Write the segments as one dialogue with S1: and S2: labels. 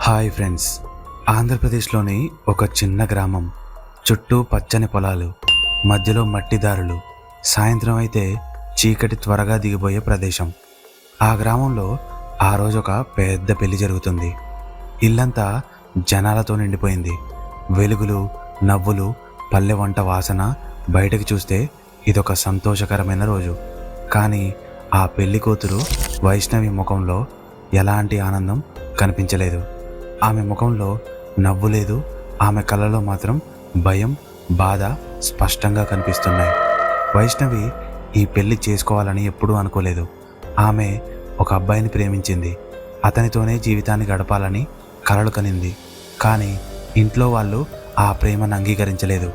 S1: Hi friends, ఆంధ్రప్రదేశ్లోని ఒక చిన్న గ్రామం. చుట్టూ పచ్చని పొలాలు, మధ్యలో మట్టి దారులు. సాయంత్రం అయితే చీకటి త్వరగా దిగిపోయే ప్రదేశం. ఆ గ్రామంలో ఆ రోజు ఒక పెద్ద పెళ్లి జరుగుతుంది. ఇల్లంతా జనాలతో నిండిపోయింది. వెలుగులు, నవ్వులు, పల్లె వంట వాసన. బయటకు చూస్తే ఇదొక సంతోషకరమైన రోజు. కానీ ఆ పెళ్లి కూతురు వైష్ణవి ముఖంలో ఎలాంటి ఆనందం కనిపించలేదు. ఆమె ముఖంలో నవ్వు లేదు. ఆమె కళ్ళలో మాత్రం భయం, బాధ స్పష్టంగా కనిపిస్తున్నాయి. వైష్ణవి ఈ పెళ్లి చేసుకోవాలని ఎప్పుడూ అనుకోలేదు. ఆమె ఒక అబ్బాయిని ప్రేమించింది. అతనితోనే జీవితాన్ని గడపాలని కలలు కనింది. కానీ ఇంట్లో వాళ్ళు ఆ ప్రేమను అంగీకరించలేదు.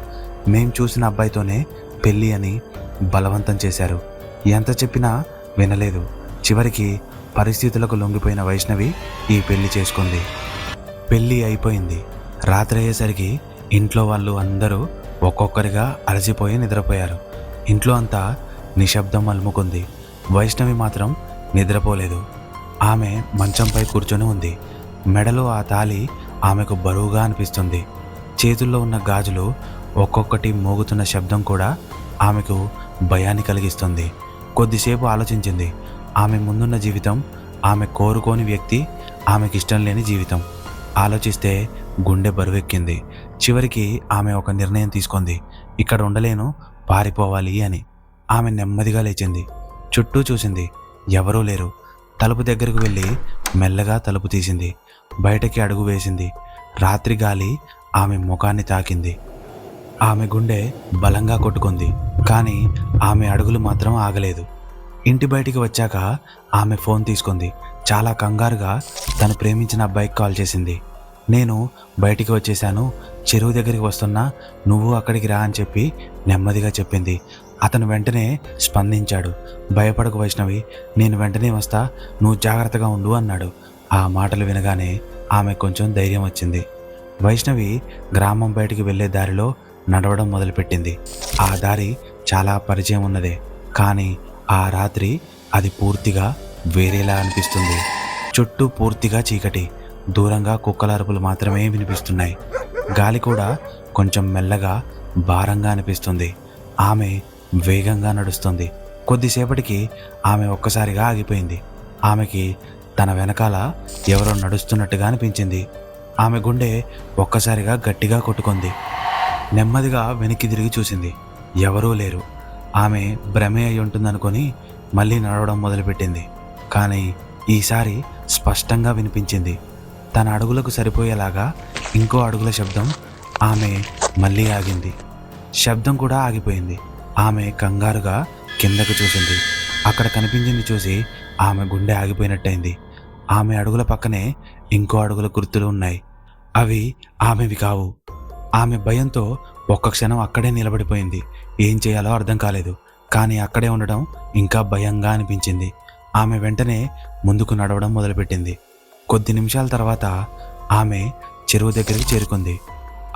S1: మేం చూసిన అబ్బాయితోనే పెళ్ళి అని బలవంతం చేశారు. ఎంత చెప్పినా వినలేదు. చివరికి పరిస్థితులకు లొంగిపోయిన వైష్ణవి ఈ పెళ్లి చేసుకుంది. పెళ్ళి అయిపోయింది. రాత్రి అయ్యేసరికి ఇంట్లో వాళ్ళు అందరూ ఒక్కొక్కరిగా అలసిపోయి నిద్రపోయారు. ఇంట్లో అంతా నిశ్శబ్దం అలుముకుంది. వైష్ణవి మాత్రం నిద్రపోలేదు. ఆమె మంచంపై కూర్చొని ఉంది. మెడలో ఆ తాళి ఆమెకు బరువుగా అనిపిస్తుంది. చేతుల్లో ఉన్న గాజులు ఒక్కొక్కటి మోగుతున్న శబ్దం కూడా ఆమెకు భయాన్ని కలిగిస్తుంది. కొద్దిసేపు ఆలోచించింది. ఆమె ముందున్న జీవితం, ఆమె కోరుకోని వ్యక్తి, ఆమెకిష్టం లేని జీవితం. ఆలోచిస్తే గుండె బరువెక్కింది. చివరికి ఆమె ఒక నిర్ణయం తీసుకుంది. ఇక్కడ ఉండలేను, పారిపోవాలి అని. ఆమె నెమ్మదిగా లేచింది. చుట్టూ చూసింది. ఎవరూ లేరు. తలుపు దగ్గరకు వెళ్ళి మెల్లగా తలుపు తీసింది. బయటకి అడుగు వేసింది. రాత్రి గాలి ఆమె ముఖాన్ని తాకింది. ఆమె గుండె బలంగా కొట్టుకుంది. కానీ ఆమె అడుగులు మాత్రం ఆగలేదు. ఇంటి బయటికి వచ్చాక ఆమె ఫోన్ తీసుకుంది. చాలా కంగారుగా తను ప్రేమించిన అబ్బాయికి కాల్ చేసింది. నేను బయటికి వచ్చేసాను, చెరువు దగ్గరికి వస్తున్నా, నువ్వు అక్కడికి రా అని చెప్పి నెమ్మదిగా చెప్పింది. అతను వెంటనే స్పందించాడు. భయపడకు వైష్ణవి, నేను వెంటనే వస్తా, నువ్వు జాగ్రత్తగా ఉండు అన్నాడు. ఆ మాటలు వినగానే ఆమె కొంచెం ధైర్యం వచ్చింది. వైష్ణవి గ్రామం బయటికి వెళ్ళే దారిలో నడవడం మొదలుపెట్టింది. ఆ దారి చాలా పరిచయం ఉన్నదే. కానీ ఆ రాత్రి అది పూర్తిగా వేరేలా అనిపిస్తుంది. చుట్టూ పూర్తిగా చీకటి. దూరంగా కుక్కల అరుపులు మాత్రమే వినిపిస్తున్నాయి. గాలి కూడా కొంచెం మెల్లగా, భారంగా అనిపిస్తుంది. ఆమె వేగంగా నడుస్తుంది. కొద్దిసేపటికి ఆమె ఒక్కసారిగా ఆగిపోయింది. ఆమెకి తన వెనకాల ఎవరో నడుస్తున్నట్టుగా అనిపించింది. ఆమె గుండె ఒక్కసారిగా గట్టిగా కొట్టుకుంది. నెమ్మదిగా వెనక్కి తిరిగి చూసింది. ఎవరూ లేరు. ఆమె భ్రమే అయి ఉంటుందనుకొని మళ్ళీ నడవడం మొదలుపెట్టింది. కానీ ఈసారి స్పష్టంగా వినిపించింది. తన అడుగులకు సరిపోయేలాగా ఇంకో అడుగుల శబ్దం. ఆమె మళ్ళీ ఆగింది. శబ్దం కూడా ఆగిపోయింది. ఆమె కంగారుగా కిందకు చూసింది. అక్కడ కనిపించింది చూసి ఆమె గుండె ఆగిపోయినట్టయింది. ఆమె అడుగుల పక్కనే ఇంకో అడుగుల గుర్తులు ఉన్నాయి. అవి ఆమెవి కావు. ఆమె భయంతో ఒక్క క్షణం అక్కడే నిలబడిపోయింది. ఏం చేయాలో అర్థం కాలేదు. కానీ అక్కడే ఉండడం ఇంకా భయంగా అనిపించింది. ఆమె వెంటనే ముందుకు నడవడం మొదలుపెట్టింది. కొద్ది నిమిషాల తర్వాత ఆమె చెరువు దగ్గరికి చేరుకుంది.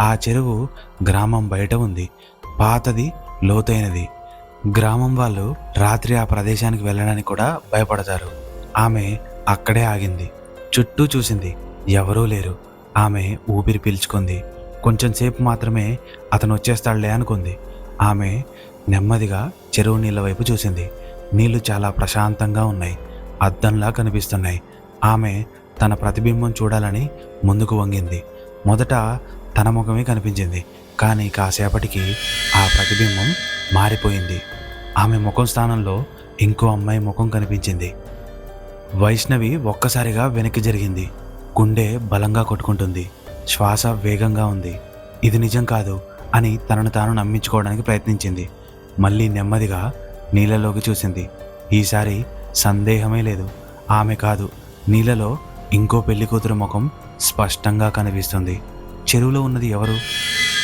S1: ఆ చెరువు గ్రామం బయట ఉంది. పాతది, లోతైనది. గ్రామం వాళ్ళు రాత్రి ఆ ప్రదేశానికి వెళ్ళడానికి కూడా భయపడతారు. ఆమె అక్కడే ఆగింది. చుట్టూ చూసింది. ఎవరూ లేరు. ఆమె ఊపిరి పీల్చుకుంది. కొంచెం సేపు మాత్రమే అతను వచ్చేస్తాడులే అనుకుంది. ఆమె నెమ్మదిగా చెరువు నీళ్ళ వైపు చూసింది. నీళ్లు చాలా ప్రశాంతంగా ఉన్నాయి. అద్దంలా కనిపిస్తున్నాయి. ఆమె తన ప్రతిబింబం చూడాలని ముందుకు వంగింది. మొదట తన ముఖమే కనిపించింది. కానీ కాసేపటికి ఆ ప్రతిబింబం మారిపోయింది. ఆమె ముఖం స్థానంలో ఇంకో అమ్మాయి ముఖం కనిపించింది. వైష్ణవి ఒక్కసారిగా వెనక్కి జరిగింది. గుండె బలంగా కొట్టుకుంటుంది. శ్వాస వేగంగా ఉంది. ఇది నిజం కాదు అని తనను తాను నమ్మించుకోవడానికి ప్రయత్నించింది. మళ్ళీ నెమ్మదిగా నీళ్ళలోకి చూసింది. ఈసారి సందేహమే లేదు. ఆమె కాదు, నీళ్ళలో ఇంకో పెళ్లి కూతురు ముఖం స్పష్టంగా కనిపిస్తుంది. చెరువులో ఉన్నది ఎవరు?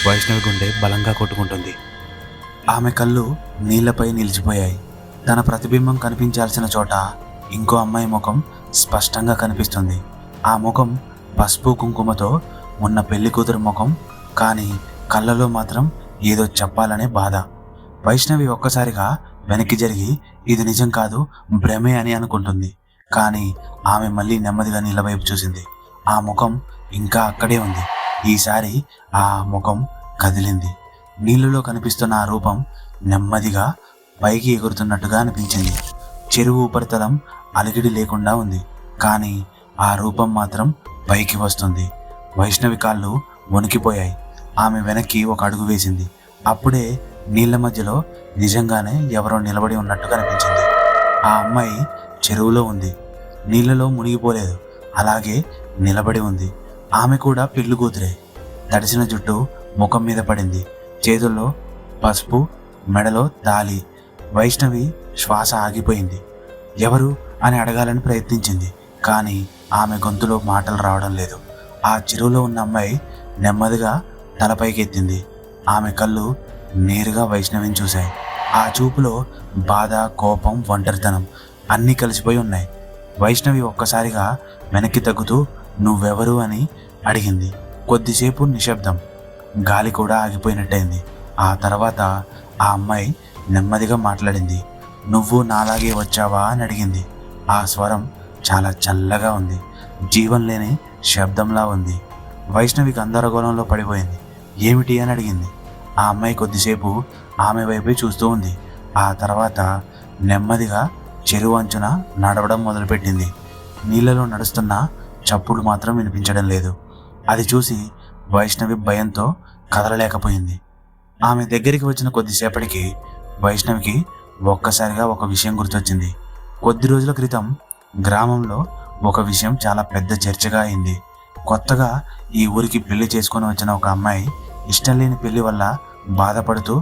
S1: వైష్ణవి గుండె బలంగా కొట్టుకుంటుంది. ఆమె కళ్ళు నీళ్లపై నిలిచిపోయాయి. తన ప్రతిబింబం కనిపించాల్సిన చోట ఇంకో అమ్మాయి ముఖం స్పష్టంగా కనిపిస్తుంది. ఆ ముఖం పసుపు కుంకుమతో ఉన్న పెళ్లి కూతురు ముఖం. కానీ కళ్ళలో మాత్రం ఏదో చెప్పాలనే బాధ. వైష్ణవి ఒక్కసారిగా వెనక్కి జరిగి ఇది నిజం కాదు, భ్రమే అని అనుకుంటుంది. కానీ ఆమె మళ్ళీ నెమ్మదిగా నీళ్ళ వైపు చూసింది. ఆ ముఖం ఇంకా అక్కడే ఉంది. ఈసారి ఆ ముఖం కదిలింది. నీళ్ళలో కనిపిస్తున్న ఆ రూపం నెమ్మదిగా పైకి ఎగురుతున్నట్టుగా అనిపించింది. చెరువు ఉపరితలం అలికిడి లేకుండా ఉంది, కానీ ఆ రూపం మాత్రం పైకి వస్తుంది. వైష్ణవి కాళ్ళు వణికిపోయాయి. ఆమె వెనక్కి ఒక అడుగు వేసింది. అప్పుడే నీళ్ల మధ్యలో నిజంగానే ఎవరో నిలబడి ఉన్నట్టు కనిపించింది. ఆ అమ్మాయి చెరువులో ఉంది, నీళ్లలో మునిగిపోలేదు, అలాగే నిలబడి ఉంది. ఆమె కూడా పెళ్లి కూతురే. తడిసిన జుట్టు ముఖం మీద పడింది, చేతుల్లో పసుపు, మెడలో తాళి. వైష్ణవి శ్వాస ఆగిపోయింది. ఎవరు అని అడగాలని ప్రయత్నించింది, కానీ ఆమె గొంతులో మాటలు రావడం లేదు. ఆ చెరువులో ఉన్న అమ్మాయి నెమ్మదిగా తలపైకెత్తింది. ఆమె కళ్ళు నేరుగా వైష్ణవిని చూశాయి. ఆ చూపులో బాధ, కోపం, ఒంటరితనం అన్నీ కలిసిపోయి ఉన్నాయి. వైష్ణవి ఒక్కసారిగా వెనక్కి తగ్గుతూ నువ్వెవరు అని అడిగింది. కొద్దిసేపు నిశ్శబ్దం, గాలి కూడా ఆగిపోయినట్టయింది. ఆ తర్వాత ఆ అమ్మాయి నెమ్మదిగా మాట్లాడింది. నువ్వు నాలాగే వచ్చావా అని అడిగింది. ఆ స్వరం చాలా చల్లగా ఉంది, జీవం లేని శబ్దంలా ఉంది. వైష్ణవికి గందరగోళంలో పడిపోయింది. ఏమిటి అని అడిగింది. ఆ అమ్మాయి కొద్దిసేపు ఆమె వైపే చూస్తూ ఉంది. ఆ తర్వాత నెమ్మదిగా చెరువు అంచున నడవడం మొదలుపెట్టింది. నీళ్ళలో నడుస్తున్న చప్పుడు మాత్రం వినిపించడం లేదు. అది చూసి వైష్ణవి భయంతో కదలలేకపోయింది. ఆమె దగ్గరికి వచ్చిన కొద్దిసేపటికి వైష్ణవికి ఒక్కసారిగా ఒక విషయం గుర్తొచ్చింది. కొద్ది రోజుల క్రితం గ్రామంలో ఒక విషయం చాలా పెద్ద చర్చగా అయింది. కొత్తగా ఈ ఊరికి పెళ్లి చేసుకొని వచ్చిన ఒక అమ్మాయి ఇష్టం లేని పెళ్లి వల్ల బాధపడుతూ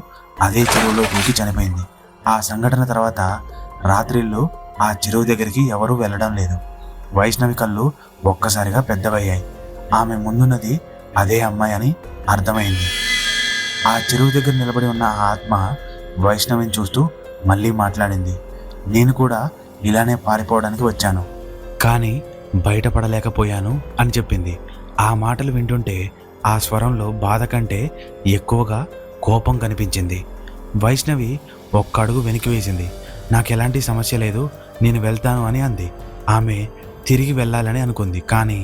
S1: అదే చెరువులో దూకి చనిపోయింది. ఆ సంఘటన తర్వాత రాత్రిళ్ళు ఆ చెరువు దగ్గరికి ఎవరూ వెళ్ళడం లేదు. వైష్ణవి కళ్ళు ఒక్కసారిగా పెద్దవయ్యాయి. ఆమె ముందున్నది అదే అమ్మాయి అని అర్థమైంది. ఆ చెరువు దగ్గర నిలబడి ఉన్న ఆ ఆత్మ వైష్ణవిని చూస్తూ మళ్ళీ మాట్లాడింది. నేను కూడా ఇలానే పారిపోవడానికి వచ్చాను, కానీ బయటపడలేకపోయాను అని చెప్పింది. ఆ మాటలు వింటుంటే ఆ స్వరంలో బాధ కంటే ఎక్కువగా కోపం కనిపించింది. వైష్ణవి ఒక్క అడుగు వెనక్కి వేసింది. నాకెలాంటి సమస్య లేదు, నేను వెళ్తాను అని అంది. ఆమె తిరిగి వెళ్ళాలని అనుకుంది, కానీ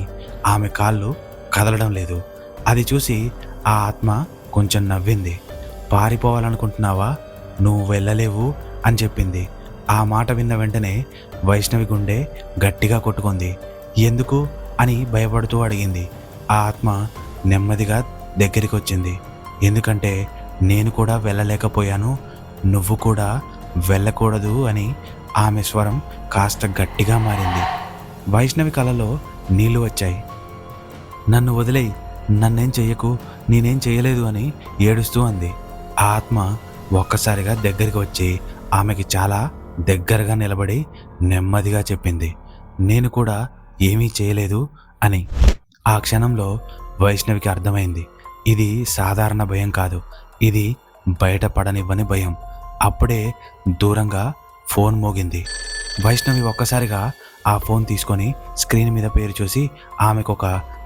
S1: ఆమె కాళ్ళు కదలడం లేదు. అది చూసి ఆ ఆత్మ కొంచెం నవ్వింది. పారిపోవాలనుకుంటున్నావా, నువ్వు వెళ్ళలేవు అని చెప్పింది. ఆ మాట విన్న వెంటనే వైష్ణవి గుండె గట్టిగా కొట్టుకుంది. ఎందుకు అని భయపడుతూ అడిగింది. ఆ ఆత్మ నెమ్మదిగా దగ్గరికి వచ్చింది. ఎందుకంటే నేను కూడా వెళ్ళలేకపోయాను, నువ్వు కూడా వెళ్ళకూడదు అని. ఆమె స్వరం కాస్త గట్టిగా మారింది. వైష్ణవి కళ్ళలో నీళ్లు వచ్చాయి. నన్ను వదిలేయి, నన్నేం చెయ్యకు, నేనేం చేయలేదు అని ఏడుస్తూ అంది. ఆ ఆత్మ ఒక్కసారిగా దగ్గరికి వచ్చి ఆమెకి చాలా దగ్గరగా నిలబడి నెమ్మదిగా చెప్పింది, నేను కూడా ఏమీ చేయలేదు అని. ఆ క్షణంలో వైష్ణవికి అర్థమైంది, ఇది సాధారణ భయం కాదు, ఇది బయటపడనివ్వని భయం. అప్పుడే దూరంగా ఫోన్ మోగింది. వైష్ణవి ఒక్కసారిగా ఆ ఫోన్ తీసుకొని స్క్రీన్ మీద పేరు చూసి ఆమెకు ఒక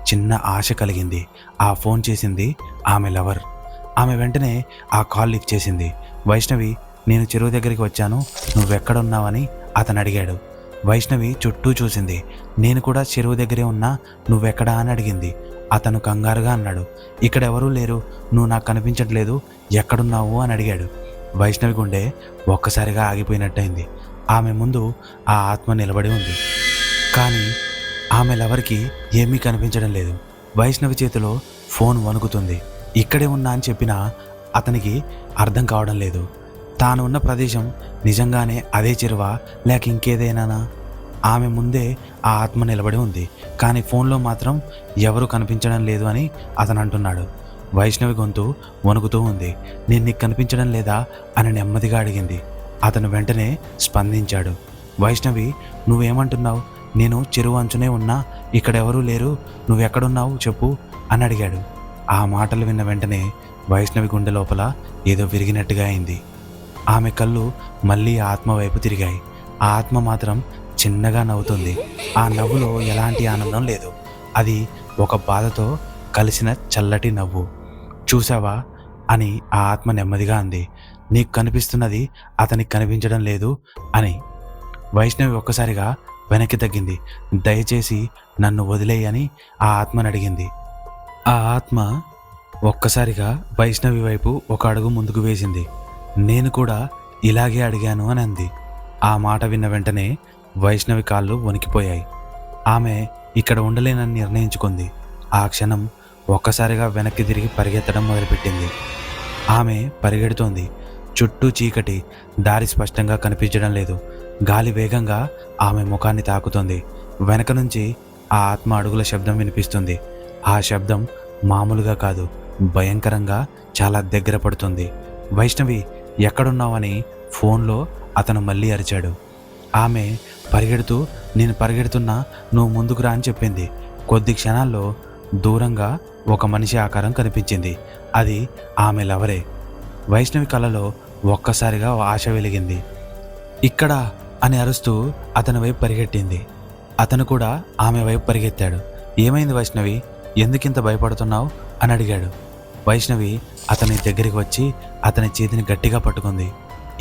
S1: చిన్న ఆశ కలిగింది. ఆ ఫోన్ చేసింది ఆమె లవర్. ఆమె వెంటనే ఆ కాల్ లిఫ్ట్ చేసింది. వైష్ణవి, నేను చెరువు దగ్గరికి వచ్చాను, నువ్వెక్కడున్నావని అతను అడిగాడు. వైష్ణవి చుట్టూ చూసింది. నేను కూడా చెరువు దగ్గరే ఉన్నా, నువ్వెక్కడా అని అడిగింది. అతను కంగారుగా అన్నాడు, ఇక్కడెవరూ లేరు, నువ్వు నాకు కనిపించట్లేదు, ఎక్కడున్నావు అని అడిగాడు. వైష్ణవి గుండె ఒక్కసారిగా ఆగిపోయినట్టయింది. ఆమె ముందు ఆ ఆత్మ నిలబడి ఉంది, కానీ ఆమె లవర్కి ఏమీ కనిపించడం లేదు. వైష్ణవి చేతిలో ఫోన్ వణుకుతుంది. ఇక్కడే ఉన్నా అని చెప్పినా అతనికి అర్థం కావడం లేదు. తాను ఉన్న ప్రదేశం నిజంగానే అదే చెరువా లేక ఇంకేదైనా? ఆమె ముందే ఆ ఆత్మ నిలబడి ఉంది, కానీ ఫోన్లో మాత్రం ఎవరూ కనిపించడం లేదు అని అతను అంటున్నాడు. వైష్ణవి గొంతు వణుకుతూ ఉంది. నేను నీకు కనిపించడం లేదా అని నెమ్మదిగా అడిగింది. అతను వెంటనే స్పందించాడు. వైష్ణవి, నువ్వేమంటున్నావు? నేను చెరువు అంచునే ఉన్నా, ఇక్కడెవరూ లేరు, నువ్వెక్కడున్నావు చెప్పు అని అడిగాడు. ఆ మాటలు విన్న వెంటనే వైష్ణవి గుండె లోపల ఏదో విరిగినట్టుగా అయింది. ఆమె కళ్ళు మళ్ళీ ఆత్మ వైపు తిరిగాయి. ఆ ఆత్మ మాత్రం చిన్నగా నవ్వుతుంది. ఆ నవ్వులో ఎలాంటి ఆనందం లేదు, అది ఒక బాధతో కలిసిన చల్లటి నవ్వు. చూసావా అని ఆ ఆత్మ నెమ్మదిగా అంది. నీకు కనిపిస్తున్నది అతనికి కనిపించడం లేదు అని. వైష్ణవి ఒక్కసారిగా వెనక్కి తగ్గింది. దయచేసి నన్ను వదిలేయని ఆ ఆత్మని అడిగింది. ఆ ఆత్మ ఒక్కసారిగా వైష్ణవి వైపు ఒక అడుగు ముందుకు వేసింది. నేను కూడా ఇలాగే అడిగాను అని అంది. ఆ మాట విన్న వెంటనే వైష్ణవి కాళ్ళు వణికిపోయాయి. ఆమె ఇక్కడ ఉండలేనని నిర్ణయించుకుంది. ఆ క్షణం ఒక్కసారిగా వెనక్కి తిరిగి పరిగెత్తడం మొదలుపెట్టింది. ఆమె పరిగెడుతోంది. చుట్టూ చీకటి, దారి స్పష్టంగా కనిపించడం లేదు. గాలి వేగంగా ఆమె ముఖాన్ని తాకుతోంది. వెనక నుంచి ఆ ఆత్మ అడుగుల శబ్దం వినిపిస్తుంది. ఆ శబ్దం మామూలుగా కాదు, భయంకరంగా చాలా దగ్గర పడుతుంది. వైష్ణవి ఎక్కడున్నావని ఫోన్లో అతను మళ్ళీ అరిచాడు. ఆమె పరిగెడుతూ నేను పరిగెడుతున్నా, నువ్వు ముందుకు రా అని చెప్పింది. కొద్ది క్షణాల్లో దూరంగా ఒక మనిషి ఆకారం కనిపించింది. అది ఆమె లవరే. వైష్ణవి కళ్ళలో ఒక్కసారిగా ఆశ వెలిగింది. ఇక్కడ అని అరుస్తూ అతని వైపు పరిగెట్టింది. అతను కూడా ఆమె వైపు పరిగెత్తాడు. ఏమైంది వైష్ణవి, ఎందుకింత భయపడుతున్నావు అని అడిగాడు. వైష్ణవి అతని దగ్గరికి వచ్చి అతని చేతిని గట్టిగా పట్టుకుంది.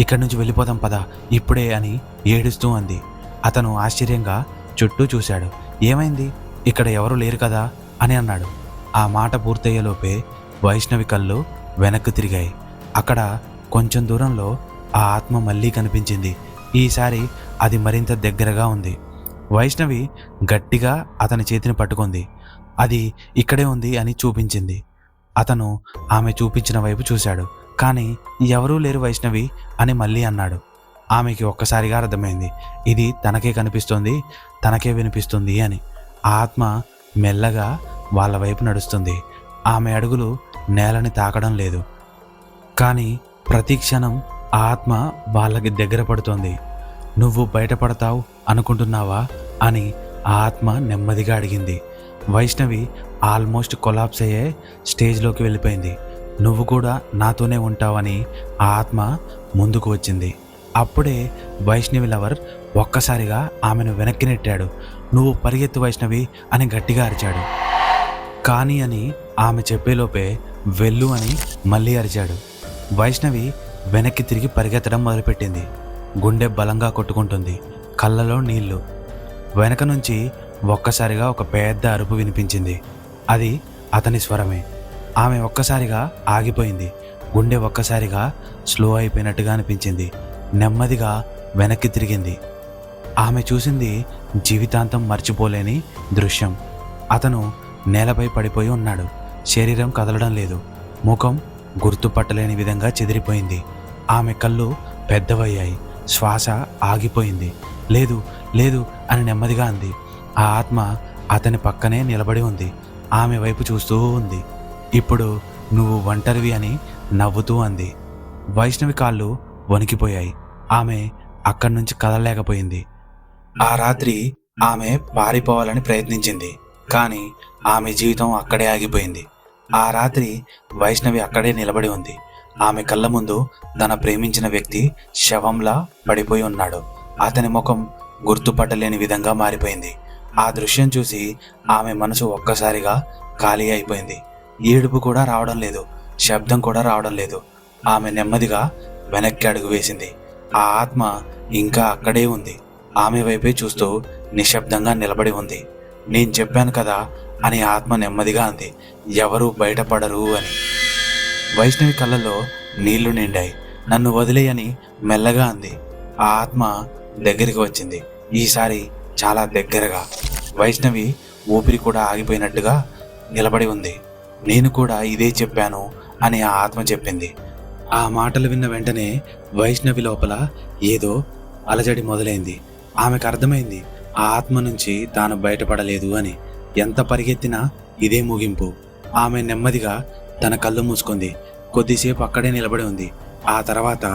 S1: ఇక్కడి నుంచి వెళ్ళిపోదాం పద ఇప్పుడే అని ఏడుస్తూ అంది. అతను ఆశ్చర్యంగా చుట్టూ చూశాడు. ఏమైంది, ఇక్కడ ఎవరూ లేరు కదా అని అన్నాడు. ఆ మాట పూర్తయ్యేలోపే వైష్ణవి కళ్ళు వెనక్కు తిరిగాయి. అక్కడ కొంచెం దూరంలో ఆ ఆత్మ మళ్ళీ కనిపించింది. ఈసారి అది మరింత దగ్గరగా ఉంది. వైష్ణవి గట్టిగా అతని చేతిని పట్టుకుంది. అది ఇక్కడే ఉంది అని చూపించింది. అతను ఆమె చూపించిన వైపు చూశాడు. కానీ ఎవరూ లేరు వైష్ణవి అని మళ్ళీ అన్నాడు. ఆమెకి ఒక్కసారిగా అర్థమైంది, ఇది తనకే కనిపిస్తోంది, తనకే వినిపిస్తుంది అని. ఆ ఆత్మ మెల్లగా వాళ్ళ వైపు నడుస్తుంది. ఆమె అడుగులు నేలని తాకడం లేదు. కానీ ప్రతి క్షణం ఆ ఆత్మ వాళ్ళకి దగ్గర పడుతోంది. నువ్వు బయటపడతావు అనుకుంటున్నావా అని ఆ ఆత్మ నెమ్మదిగా అడిగింది. వైష్ణవి ఆల్మోస్ట్ కొలాప్స్ అయ్యే స్టేజ్లోకి వెళ్ళిపోయింది. నువ్వు కూడా నాతోనే ఉంటావని ఆ ఆత్మ ముందుకు వచ్చింది. అప్పుడే వైష్ణవి లవర్ ఒక్కసారిగా ఆమెను వెనక్కి నెట్టాడు. నువ్వు పరిగెత్తు వైష్ణవి అని గట్టిగా అరిచాడు. కానీ అని ఆమె చెప్పేలోపే వెళ్ళు అని మళ్ళీ అరిచాడు. వైష్ణవి వెనక్కి తిరిగి పరిగెత్తడం మొదలుపెట్టింది. గుండె బలంగా కొట్టుకుంటుంది, కళ్ళలో నీళ్లు. వెనక నుంచి ఒక్కసారిగా ఒక పెద్ద అరుపు వినిపించింది. అది అతని స్వరమే. ఆమె ఒక్కసారిగా ఆగిపోయింది. గుండె ఒక్కసారిగా స్లో అయిపోయినట్టుగా అనిపించింది. నెమ్మదిగా వెనక్కి తిరిగింది. ఆమె చూసింది జీవితాంతం మర్చిపోలేని దృశ్యం. అతను నేలపై పడిపోయి ఉన్నాడు. శరీరం కదలడం లేదు. ముఖం గుర్తుపట్టలేని విధంగా చెదిరిపోయింది. ఆమె కళ్ళు పెద్దవయ్యాయి. శ్వాస ఆగిపోయింది. లేదు లేదు అని నెమ్మదిగా అంది. ఆ ఆత్మ అతని పక్కనే నిలబడి ఉంది. ఆమె వైపు చూస్తూ ఉంది. ఇప్పుడు నువ్వు ఒంటరివి అని నవ్వుతూ అంది. వైష్ణవి కాళ్ళు వణికిపోయాయి. ఆమె అక్కడి నుంచి కదలలేకపోయింది. ఆ రాత్రి ఆమె పారిపోవాలని ప్రయత్నించింది. కానీ ఆమె జీవితం అక్కడే ఆగిపోయింది. ఆ రాత్రి వైష్ణవి అక్కడే నిలబడి ఉంది. ఆమె కళ్ళ ముందు తన ప్రేమించిన వ్యక్తి శవంలా పడిపోయి ఉన్నాడు. అతని ముఖం గుర్తుపట్టలేని విధంగా మారిపోయింది. ఆ దృశ్యం చూసి ఆమె మనసు ఒక్కసారిగా ఖాళీ అయిపోయింది. ఏడుపు కూడా రావడం లేదు, శబ్దం కూడా రావడం లేదు. ఆమె నెమ్మదిగా వెనక్కి అడుగు వేసింది. ఆ ఆత్మ ఇంకా అక్కడే ఉంది. ఆమె వైపే చూస్తూ నిశ్శబ్దంగా నిలబడి ఉంది. నేను చెప్పాను కదా అని ఆత్మ నెమ్మదిగా అంది, ఎవరూ బయటపడరు అని. వైష్ణవి కళ్ళలో నీళ్లు నిండాయి. నన్ను వదిలేయని మెల్లగా అంది. ఆ ఆత్మ దగ్గరికి వచ్చింది. ఈసారి చాలా దగ్గరగా. వైష్ణవి ఊపిరి కూడా ఆగిపోయినట్టుగా నిలబడి ఉంది. నేను కూడా ఇదే చెప్పాను అని ఆ ఆత్మ చెప్పింది. ఆ మాటలు విన్న వెంటనే వైష్ణవి లోపల ఏదో అలజడి మొదలైంది. ఆమెకు అర్థమైంది ఆ ఆత్మ నుంచి తాను బయటపడలేదు అని. ఎంత పరిగెత్తినా ఇదే ముగింపు. ఆమె నెమ్మదిగా తన కళ్ళు మూసుకుంది. కొద్దిసేపు అక్కడే నిలబడి ఉంది. ఆ తర్వాత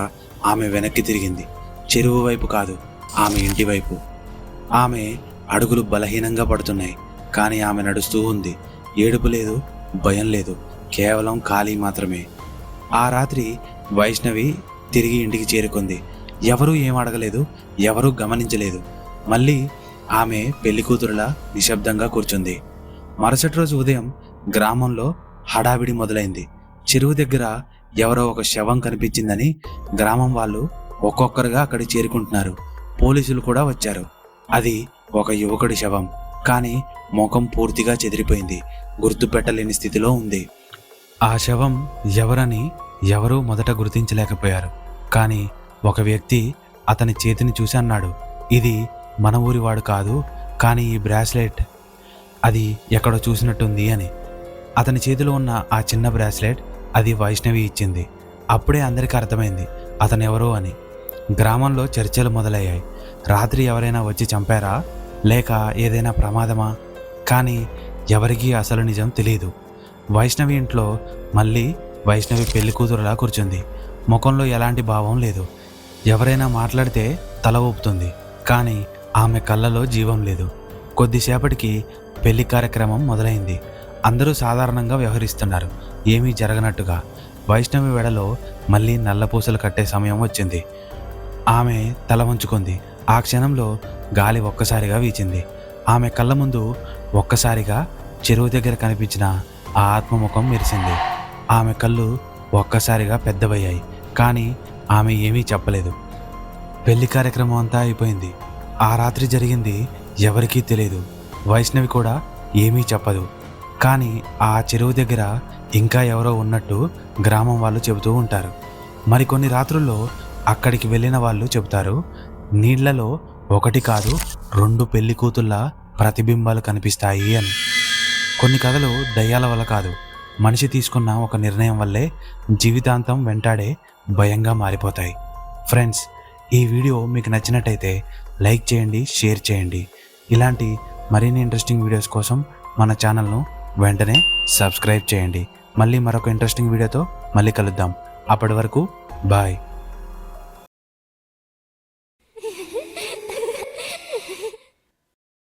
S1: ఆమె వెనక్కి తిరిగింది. చెరువు వైపు కాదు, ఆమె ఇంటి వైపు. ఆమె అడుగులు బలహీనంగా పడుతున్నాయి. కానీ ఆమె నడుస్తూ ఉంది. ఏడుపు లేదు, భయం లేదు, కేవలం ఖాళీ మాత్రమే. ఆ రాత్రి వైష్ణవి తిరిగి ఇంటికి చేరుకుంది. ఎవరూ ఏం అడగలేదు, ఎవరూ గమనించలేదు. మళ్ళీ ఆమె పెళ్లికూతురులా నిశ్శబ్దంగా కూర్చుంది. మరుసటి రోజు ఉదయం గ్రామంలో హడావిడి మొదలైంది. చెరువు దగ్గర ఎవరో ఒక శవం కనిపించిందని గ్రామం వాళ్ళు ఒక్కొక్కరుగా అక్కడికి చేరుకుంటున్నారు. పోలీసులు కూడా వచ్చారు. అది ఒక యువకుడి శవం. కానీ ముఖం పూర్తిగా చెదిరిపోయింది, గుర్తుపెట్టలేని స్థితిలో ఉంది. ఆ శవం ఎవరని ఎవరూ మొదట గుర్తించలేకపోయారు. కానీ ఒక వ్యక్తి అతని చేతిని చూసి అన్నాడు, ఇది మన ఊరివాడు కాదు, కానీ ఈ బ్రాస్లెట్ అది ఎక్కడో చూసినట్టుంది అని. అతని చేతిలో ఉన్న ఆ చిన్న బ్రాస్లెట్ అది వైష్ణవి ఇచ్చింది. అప్పుడే అందరికీ అర్థమైంది అతను ఎవరో అని. గ్రామంలో చర్చలు మొదలయ్యాయి. రాత్రి ఎవరైనా వచ్చి చంపారా, లేక ఏదైనా ప్రమాదమా? కానీ ఎవరికీ అసలు నిజం తెలియదు. వైష్ణవి ఇంట్లో మళ్ళీ వైష్ణవి పెళ్లి కూతురులా కూర్చుంది. ముఖంలో ఎలాంటి భావం లేదు. ఎవరైనా మాట్లాడితే తల ఊపుతుంది, కానీ ఆమె కళ్ళలో జీవం లేదు. కొద్దిసేపటికి పెళ్లి కార్యక్రమం మొదలైంది. అందరూ సాధారణంగా వ్యవహరిస్తున్నారు, ఏమీ జరగనట్టుగా. వైష్ణవి వెడలో మళ్ళీ నల్లపూసలు కట్టే సమయం వచ్చింది. ఆమె తల వంచుకుంది. ఆ క్షణంలో గాలి ఒక్కసారిగా వీచింది. ఆమె కళ్ళ ముందు ఒక్కసారిగా చెరువు దగ్గర కనిపించిన ఆ ఆత్మముఖం మెరిసింది. ఆమె కళ్ళు ఒక్కసారిగా పెద్దవయ్యాయి, కానీ ఆమె ఏమీ చెప్పలేదు. పెళ్లి కార్యక్రమం అంతా అయిపోయింది. ఆ రాత్రి జరిగింది ఎవరికీ తెలియదు. వైష్ణవి కూడా ఏమీ చెప్పదు. కానీ ఆ చెరువు దగ్గర ఇంకా ఎవరో ఉన్నట్టు గ్రామం వాళ్ళు చెబుతూ ఉంటారు. మరికొన్ని రాత్రుల్లో అక్కడికి వెళ్ళిన వాళ్ళు చెబుతారు, నీళ్లలో ఒకటి కాదు 2 పెళ్లి కూతుళ్ళ ప్రతిబింబాలు కనిపిస్తాయి అని. కొన్ని కథలు దయ్యాల వల్ల కాదు, మనిషి తీసుకున్న ఒక నిర్ణయం వల్లే జీవితాంతం వెంటాడే భయంగా మారిపోతాయి. ఫ్రెండ్స్, ఈ వీడియో మీకు నచ్చినట్టయితే లైక్ చేయండి, షేర్ చేయండి. ఇలాంటి మరిన్ని ఇంట్రెస్టింగ్ వీడియోస్ కోసం మన ఛానల్ను వెంటనే సబ్స్క్రైబ్ చేయండి. మళ్ళీ మరొక ఇంట్రెస్టింగ్ వీడియోతో మళ్ళీ కలుద్దాం. అప్పటి వరకు బాయ్.